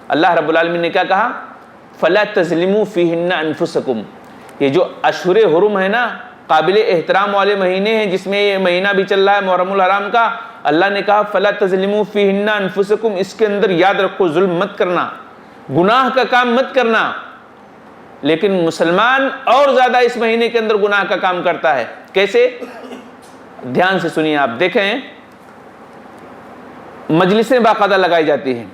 اللہ رب العالمین نے کیا کہا؟ فَلَا تَظْلِمُوا فِيهِنَّ أَنفُسَكُمْ. یہ جو اشہر حرم ہے نا، قابل احترام والے مہینے ہیں، جس میں یہ مہینہ بھی چل رہا ہے محرم الحرام کا، اللہ نے کہا فَلَا تَظْلِمُوا فِيهِنَّ أَنفُسَكُمْ. اس کے اندر یاد رکھو ظلم مت کرنا، گناہ کا کام مت کرنا. لیکن مسلمان اور زیادہ اس مہینے کے اندر گناہ کا کام کرتا ہے. کیسے؟ دھیان سے سنیے آپ. دیکھیں، مجلسیں باقاعدہ لگائی جاتی ہیں.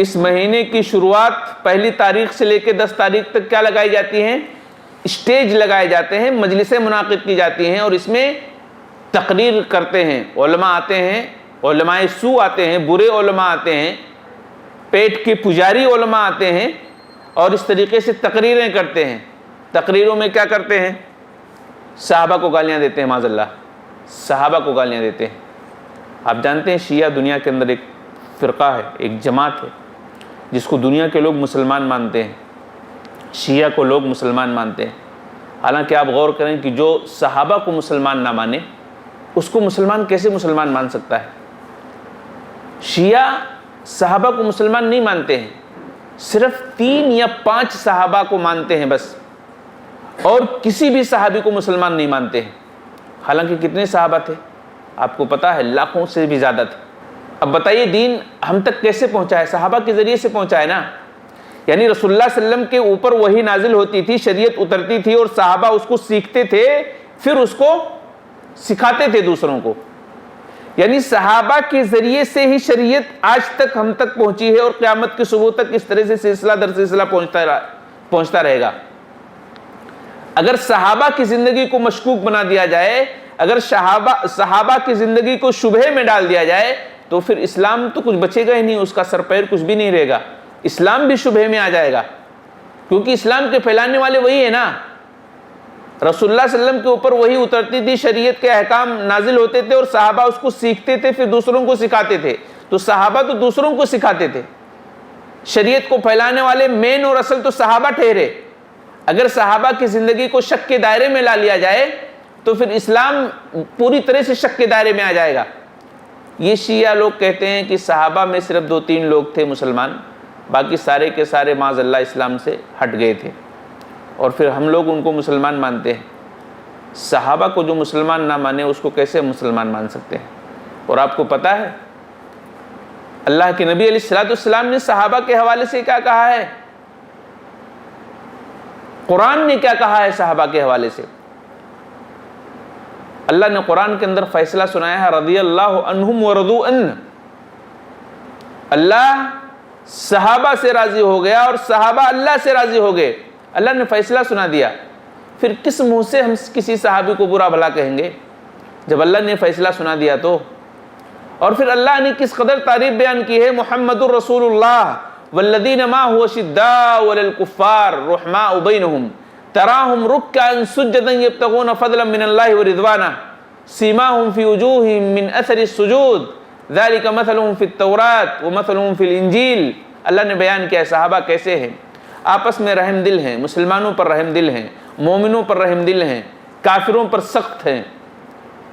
اس مہینے کی شروعات پہلی تاریخ سے لے کے 10 تاریخ تک کیا لگائی جاتی ہیں؟ اسٹیج لگائے جاتے ہیں، مجلسیں منعقد کی جاتی ہیں، اور اس میں تقریر کرتے ہیں. علماء آتے ہیں، علماء سو آتے ہیں، برے علماء آتے ہیں، پیٹ کے پجاری علماء آتے ہیں، اور اس طریقے سے تقریریں کرتے ہیں. تقریروں میں کیا کرتے ہیں؟ صحابہ کو گالیاں دیتے ہیں، معاذ اللہ، صحابہ کو گالیاں دیتے ہیں. آپ جانتے ہیں شیعہ دنیا کے اندر ایک فرقہ ہے، ایک جماعت ہے جس کو دنیا کے لوگ مسلمان مانتے ہیں. شیعہ کو لوگ مسلمان مانتے ہیں. حالانکہ آپ غور کریں کہ جو صحابہ کو مسلمان نہ مانے اس کو مسلمان کیسے مسلمان مان سکتا ہے؟ شیعہ صحابہ کو مسلمان نہیں مانتے ہیں، صرف 3 یا 5 صحابہ کو مانتے ہیں بس، اور کسی بھی صحابی کو مسلمان نہیں مانتے ہیں. حالانکہ کتنے صحابہ تھے آپ کو پتا ہے؟ لاکھوں سے بھی زیادہ تھے. اب بتائیے دین ہم تک کیسے پہنچا ہے؟ صحابہ کے ذریعے سے پہنچا ہے نا. یعنی رسول اللہ صلی اللہ علیہ وسلم کے اوپر وحی نازل ہوتی تھی، شریعت اترتی تھی، اور صحابہ اس کو سیکھتے تھے، پھر اس کو سکھاتے تھے دوسروں کو. یعنی صحابہ کے ذریعے سے ہی شریعت آج تک ہم تک پہنچی ہے، اور قیامت کی صبح تک اس طرح سے سلسلہ در سلسلہ پہنچتا رہے گا. اگر صحابہ کی زندگی کو مشکوک بنا دیا جائے، اگر صحابہ کی زندگی کو شبہے میں ڈال دیا جائے، تو پھر اسلام تو کچھ بچے گا ہی نہیں، اس کا سر پیر کچھ بھی نہیں رہے گا. اسلام بھی شبہے میں آ جائے گا، کیونکہ اسلام کے پھیلانے والے وہی ہیں نا. رسول اللہ صلی اللہ علیہ وسلم کے اوپر وہی اترتی تھی، شریعت کے احکام نازل ہوتے تھے، اور صحابہ اس کو سیکھتے تھے، پھر دوسروں کو سکھاتے تھے. تو صحابہ تو دوسروں کو سکھاتے تھے. شریعت کو پھیلانے والے مین اور اصل تو صحابہ ٹھہرے. اگر صحابہ کی زندگی کو شک کے دائرے میں لا لیا جائے تو پھر اسلام پوری طرح سے شک کے دائرے میں آ جائے گا. یہ شیعہ لوگ کہتے ہیں کہ صحابہ میں صرف 2-3 لوگ تھے مسلمان، باقی سارے کے سارے معاذ اللہ اسلام سے ہٹ گئے تھے، اور پھر ہم لوگ ان کو مسلمان مانتے ہیں. صحابہ کو جو مسلمان نہ مانے اس کو کیسے مسلمان مان سکتے ہیں؟ اور آپ کو پتہ ہے اللہ کے نبی علیہ السلام نے صحابہ کے حوالے سے کیا کہا ہے؟ قرآن نے کیا کہا ہے صحابہ کے حوالے سے؟ اللہ نے قرآن کے اندر فیصلہ سنایا ہے، رضی اللہ عنہم ورضوا عنہ. اللہ صحابہ سے راضی ہو گیا اور صحابہ اللہ سے راضی ہو گئے. اللہ نے فیصلہ سنا دیا. پھر کس منہ سے ہم کسی صحابی کو برا بھلا کہیں گے جب اللہ نے فیصلہ سنا دیا تو؟ اور پھر اللہ نے کس قدر تعریف بیان کی ہے، محمد الرسول اللہ والذین معه شداء علی الکفار رحماء بینہم تراہم رکعا سجدا یبتغون فضلا من اللہ ورضوانہ سیماہم فی وجوہہم من اثر السجود ذالک مثلہم فی التوراۃ ومثلہم فی الانجیل. اللہ نے بیان کیا صحابہ کیسے ہیں، آپس میں رحم دل ہیں، مسلمانوں پر رحم دل ہیں، مومنوں پر رحم دل ہیں، کافروں پر سخت ہیں،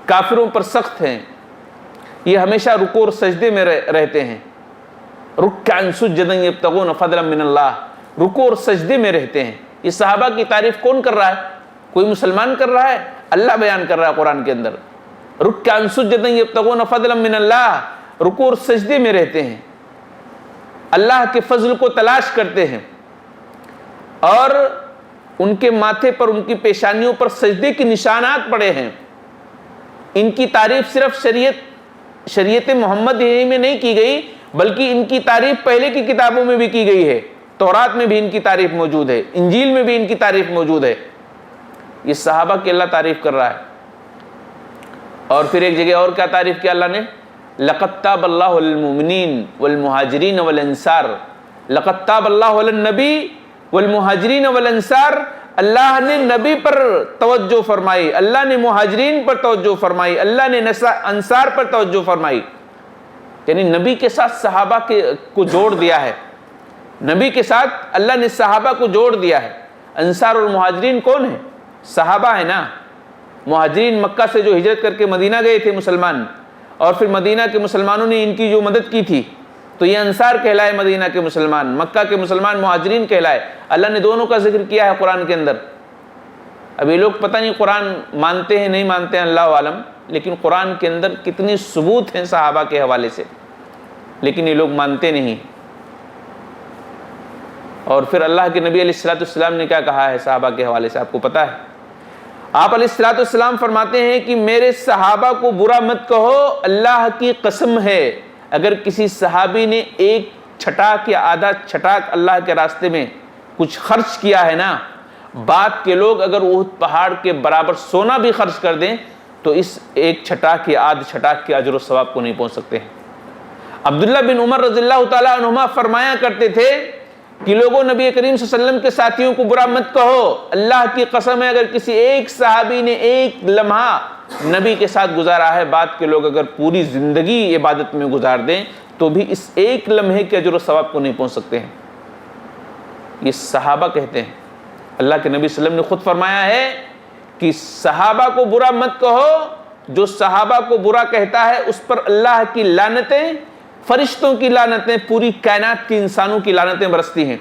کافروں پر سخت ہیں. یہ ہمیشہ رکوع اور سجدے میں رہتے ہیں. رکعا سجدا یبتغون فضلا من اللہ، رکوع اور سجدے میں رہتے ہیں. یہ صحابہ کی تعریف کون کر رہا ہے؟ کوئی مسلمان کر رہا ہے؟ اللہ بیان کر رہا ہے قرآن کے اندر. رکعا سجدا یبتغون فضلا من اللہ، رکوع اور سجدے میں رہتے ہیں، اللہ کے فضل کو تلاش کرتے ہیں، اور ان کے ماتھے پر، ان کی پیشانیوں پر سجدے کے نشانات پڑے ہیں. ان کی تعریف صرف شریعت محمد میں نہیں کی گئی، بلکہ ان کی تعریف پہلے کی کتابوں میں بھی کی گئی ہے. تورات میں بھی ان کی تعریف موجود ہے، انجیل میں بھی ان کی تعریف موجود ہے. یہ صحابہ کی اللہ تعریف کر رہا ہے. اور پھر ایک جگہ اور کیا تعریف کیا اللہ نے؟ لقد تاب اللہ علی المؤمنین والمہاجرین والانصار. لقد تاب اللہ علی النبی والمہاجرین والانصار. اللہ نے نبی پر توجہ فرمائی، اللہ نے مہاجرین پر توجہ فرمائی، اللہ نے انصار پر توجہ فرمائی. یعنی نبی کے ساتھ صحابہ کو جوڑ دیا ہے. نبی کے ساتھ اللہ نے صحابہ کو جوڑ دیا ہے. انصار اور مہاجرین کون ہیں؟ صحابہ ہیں نا. مہاجرین مکہ سے جو ہجرت کر کے مدینہ گئے تھے مسلمان، اور پھر مدینہ کے مسلمانوں نے ان کی جو مدد کی تھی، تو یہ انصار کہلائے مدینہ کے مسلمان، مکہ کے مسلمان مہاجرین کہلائے۔ اللہ نے دونوں کا ذکر کیا ہے قرآن کے اندر۔ اب یہ لوگ پتہ نہیں قرآن مانتے ہیں نہیں مانتے ہیں، اللہ عالم، لیکن قرآن کے اندر کتنی ثبوت ہیں صحابہ کے حوالے سے، لیکن یہ لوگ مانتے نہیں۔ اور پھر اللہ کے نبی علیہ الصلوۃ والسلام نے کیا کہا ہے صحابہ کے حوالے سے، آپ کو پتہ ہے؟ آپ علیہ الصلوۃ والسلام فرماتے ہیں کہ میرے صحابہ کو برا مت کہو، اللہ کی قسم ہے اگر کسی صحابی نے ایک چھٹاک یا آدھا چھٹاک اللہ کے راستے میں کچھ خرچ کیا ہے نا، بعد کے لوگ اگر احد پہاڑ کے برابر سونا بھی خرچ کر دیں تو اس ایک چھٹاک یا آدھ چھٹاک کے اجر و ثواب کو نہیں پہنچ سکتے ہیں۔ عبداللہ بن عمر رضی اللہ تعالیٰ عنہما فرمایا کرتے تھے کہ لوگوں نبی کریم صلی اللہ علیہ وسلم کے ساتھیوں کو برا مت کہو، اللہ کی قسم ہے اگر کسی ایک صحابی نے ایک لمحہ نبی کے ساتھ گزارا ہے، بعد کے لوگ اگر پوری زندگی عبادت میں گزار دیں تو بھی اس ایک لمحے کے اجر و ثواب کو نہیں پہنچ سکتے ہیں۔ یہ صحابہ کہتے ہیں، اللہ کے نبی صلی اللہ علیہ وسلم نے خود فرمایا ہے کہ صحابہ کو برا مت کہو، جو صحابہ کو برا کہتا ہے اس پر اللہ کی لعنتیں، فرشتوں کی لعنتیں، پوری کائنات کی انسانوں کی لعنتیں برستی ہیں۔